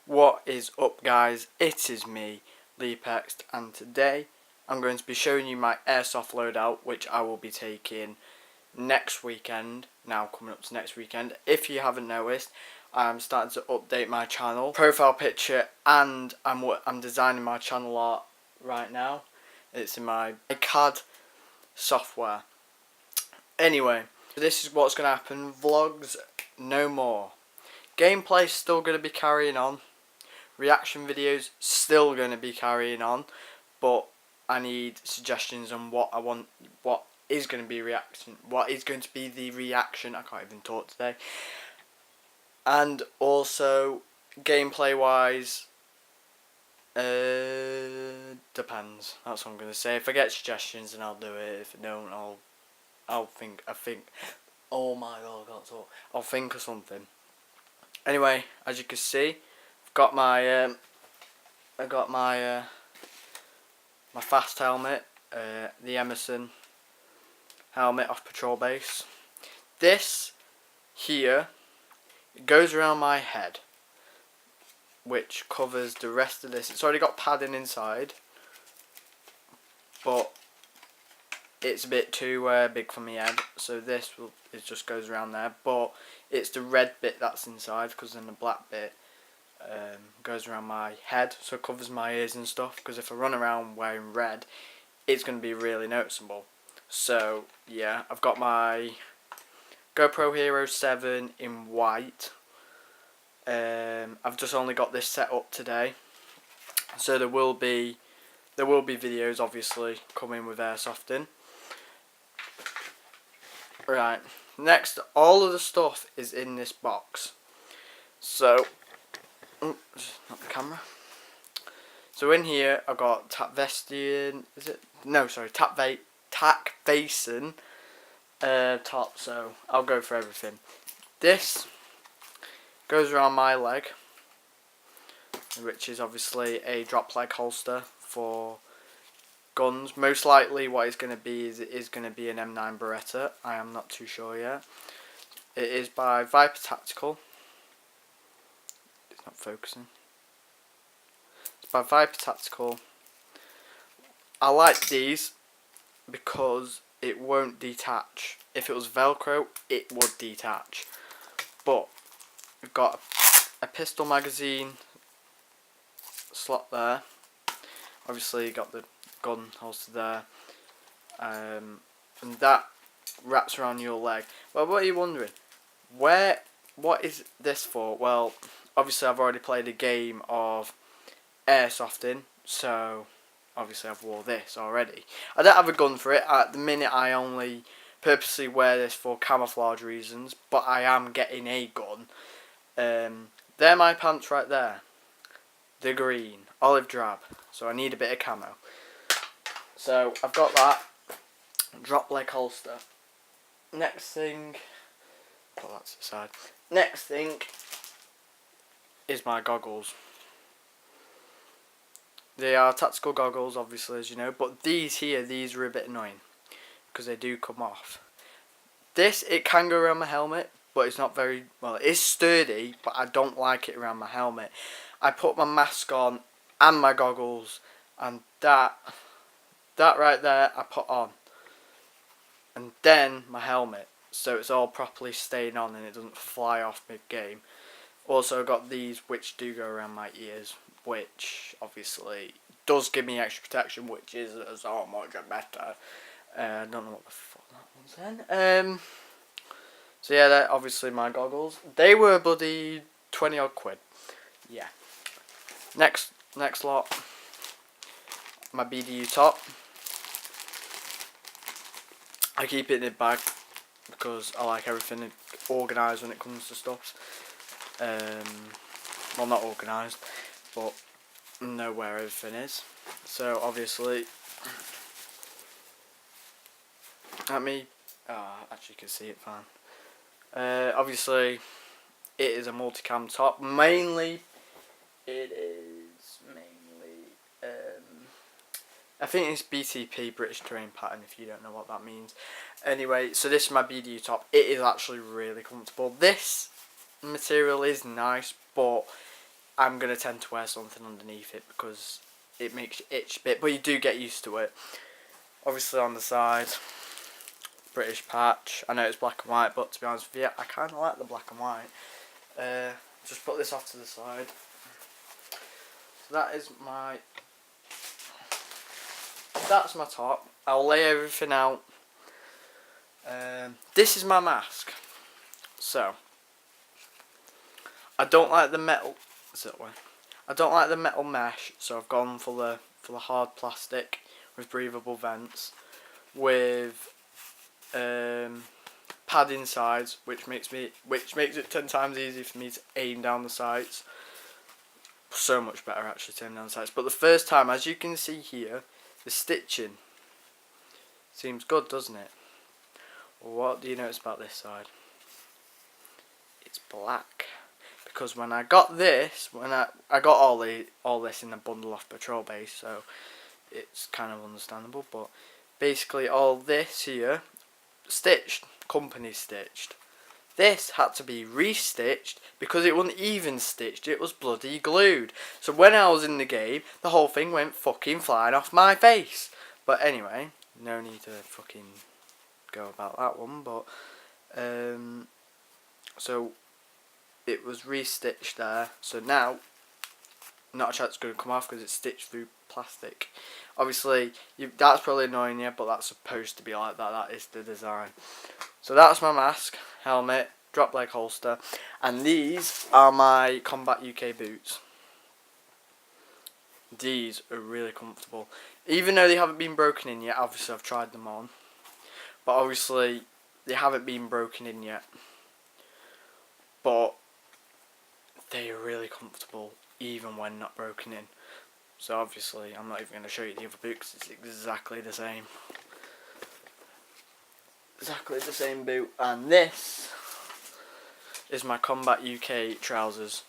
What is up, guys? It is me, Leapext, and today I'm going to be showing you my Airsoft loadout, which I will be taking next weekend. Now coming up to next weekend. If you haven't noticed, I'm starting to update my channel profile picture, and I'm designing my channel art right now. It's in my CAD software. Anyway, this is what's going to happen. Vlogs, no more. Gameplay's still going to be carrying on. Reaction videos still going to be carrying on, but I need suggestions on what I want, what is going to be the reaction. I can't even talk today. And also gameplay wise, depends. That's what I'm going to say. If I get suggestions, then I'll do it. If I don't, I think. Oh my god, I can't talk. I'll think of something. Anyway, as you can see, I've got my my fast helmet, the MilSim helmet off Patrol Base. This here, it goes around my head, which covers the rest of this. It's already got padding inside, but it's a bit too big for my head, so it just goes around there. But it's the red bit that's inside, because then the black bit goes around my head, so it covers my ears and stuff. Because if I run around wearing red, it's going to be really noticeable. So yeah, I've got my GoPro Hero 7 in white. I've just only got this set up today, so there will be videos obviously coming with Airsoft in. Right, next, all of the stuff is in this box. So, not the camera. So in here I've got tack Basin, top. So I'll go for everything. This goes around my leg, which is obviously a drop leg holster for guns. Most likely what it's going to be is it is going to be an M9 Beretta. I am not too sure yet. It is by Viper Tactical. It's not focusing. It's by Viper Tactical. I like these because it won't detach. If it was Velcro, it would detach. But we've got a pistol magazine slot there. Obviously you got the gun holster there, and that wraps around your leg. Well, what are you wondering? What is this for? Well, obviously I've already played a game of Airsofting, so obviously I've wore this already. I don't have a gun for it at the minute. I only purposely wear this for camouflage reasons, but I am getting a gun. They're my pants right there. The green, olive drab. So I need a bit of camo. So I've got that drop leg holster. Next thing, put that to the side. Next thing is my goggles. They are tactical goggles, obviously, as you know, but these are a bit annoying because they do come off. This, it can go around my helmet, but it's not very well. It is sturdy, but I don't like it around my helmet. I put my mask on and my goggles, and that right there I put on, and then my helmet, so it's all properly staying on and it doesn't fly off mid-game. Also got these which do go around my ears, which obviously does give me extra protection, which is so much better. I don't know what the fuck that one's in. So yeah, they're obviously my goggles. They were bloody 20 odd quid. Yeah. Next lot, my BDU top. I keep it in a bag because I like everything organised when it comes to stuff. Well, not organised, but know where everything is. So obviously, actually you can see it fine. Obviously, it is a multicam top. I think it's BTP, British Terrain Pattern, if you don't know what that means. Anyway, so this is my BDU top. It is actually really comfortable. This material is nice, but I'm going to tend to wear something underneath it because it makes you itch a bit, but you do get used to it. Obviously on the side, British patch. I know it's black and white, but to be honest with you, I kind of like the black and white. Just put this off to the side. So that's my top. I'll lay everything out. This is my mask. So I don't like the metal. I don't like the metal mesh, so I've gone for the hard plastic with breathable vents, with padding sides, which makes it 10 times easier for me to aim down the sights. So much better actually to aim down the sights. But the first time, as you can see here, the stitching seems good, doesn't it? Well, what do you notice about this side? It's black. Because when I got this, I got all this in a bundle off patrol base, so it's kind of understandable. But basically, all this here, stitched, company stitched. This had to be restitched because it wasn't even stitched. It was bloody glued. So when I was in the game, the whole thing went fucking flying off my face. But anyway, no need to fucking go about that one. But so it was restitched there, so now not a chance it's going to come off because it's stitched through plastic. Obviously that's probably annoying you, but that's supposed to be like that. That is the design. So that's my mask, helmet, drop leg holster, and these are my Combat UK boots. These are really comfortable, even though they haven't been broken in yet. Obviously I've tried them on, but obviously they haven't been broken in yet, but they are really comfortable even when not broken in. So obviously I'm not even going to show you the other boot because it's exactly the same. Exactly the same boot. And this is my Combat UK trousers.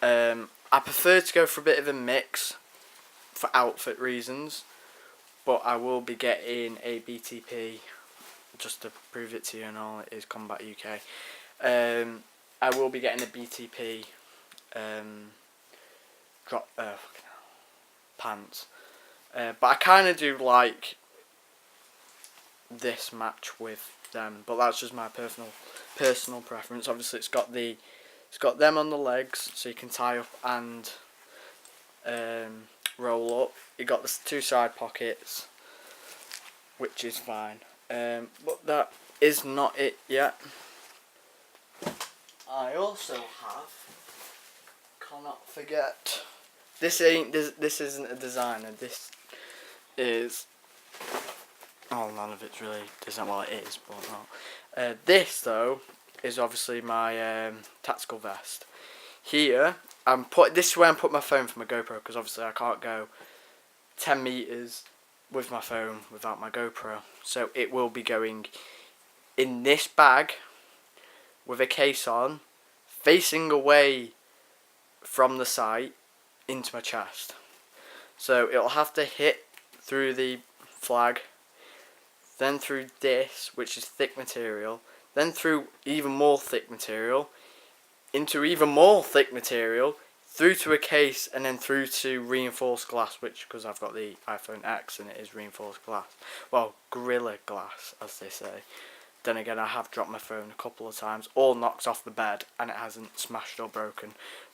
I prefer to go for a bit of a mix for outfit reasons, but I will be getting a BTP just to prove it to you and all. It is Combat UK. I will be getting a BTP pants, but I kind of do like this match with them, but that's just my personal preference. Obviously it's got them on the legs, so you can tie up and roll up. You got the 2 side pockets, which is fine, but that is not it yet. I also have, cannot forget, this isn't a designer, this is, oh, none of it's really design, well it is, but not. This though is obviously my tactical vest. Here, this is where I'm putting my phone for my GoPro, because obviously I can't go 10 meters with my phone without my GoPro, so it will be going in this bag with a case on, facing away from the sight into my chest. So it'll have to hit through the flag, then through this, which is thick material, then through even more thick material, into even more thick material, through to a case, and then through to reinforced glass, which, because I've got the iPhone X and it is reinforced glass. Well, Gorilla Glass, as they say. Then again, I have dropped my phone a couple of times, or knocked off the bed, and it hasn't smashed or broken.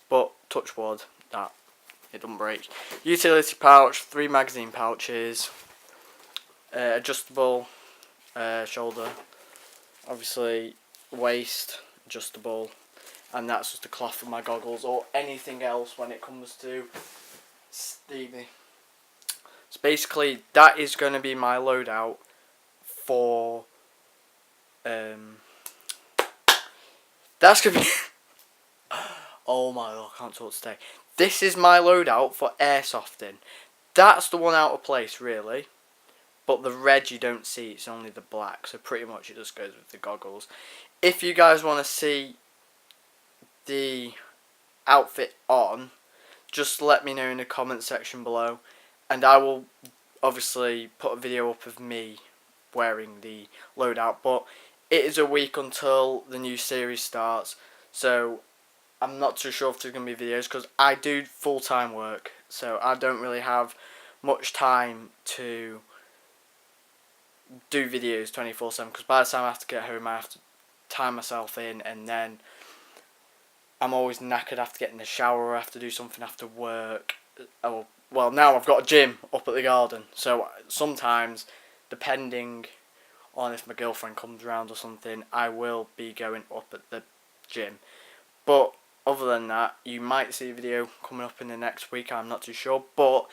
But touch wood, that it doesn't break. Utility pouch, 3 magazine pouches, adjustable shoulder, obviously waist adjustable, and that's just the cloth for my goggles or anything else when it comes to Stevie. So basically, that is going to be my loadout for. That's gonna be. Oh my god, I can't talk today. This is my loadout for airsofting. That's the one out of place, really. But the red you don't see, it's only the black. So pretty much it just goes with the goggles. If you guys want to see the outfit on, just let me know in the comment section below. And I will obviously put a video up of me wearing the loadout. But it is a week until the new series starts, so I'm not too sure if there's going to be videos because I do full-time work, so I don't really have much time to do videos 24/7, because by the time I have to get home I have to time myself in, and then I'm always knackered. I have to get in the shower, I have to do something after work. Oh, well, now I've got a gym up at the garden, so sometimes, depending on if my girlfriend comes around or something, I will be going up at the gym. But other than that, you might see a video coming up in the next week, I'm not too sure. But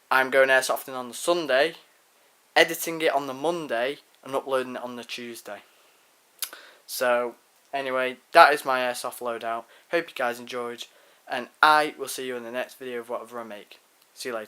I'm going airsofting on the Sunday, editing it on the Monday, and uploading it on the Tuesday. So, anyway, that is my airsoft loadout. Hope you guys enjoyed, and I will see you in the next video of whatever I make. See you later.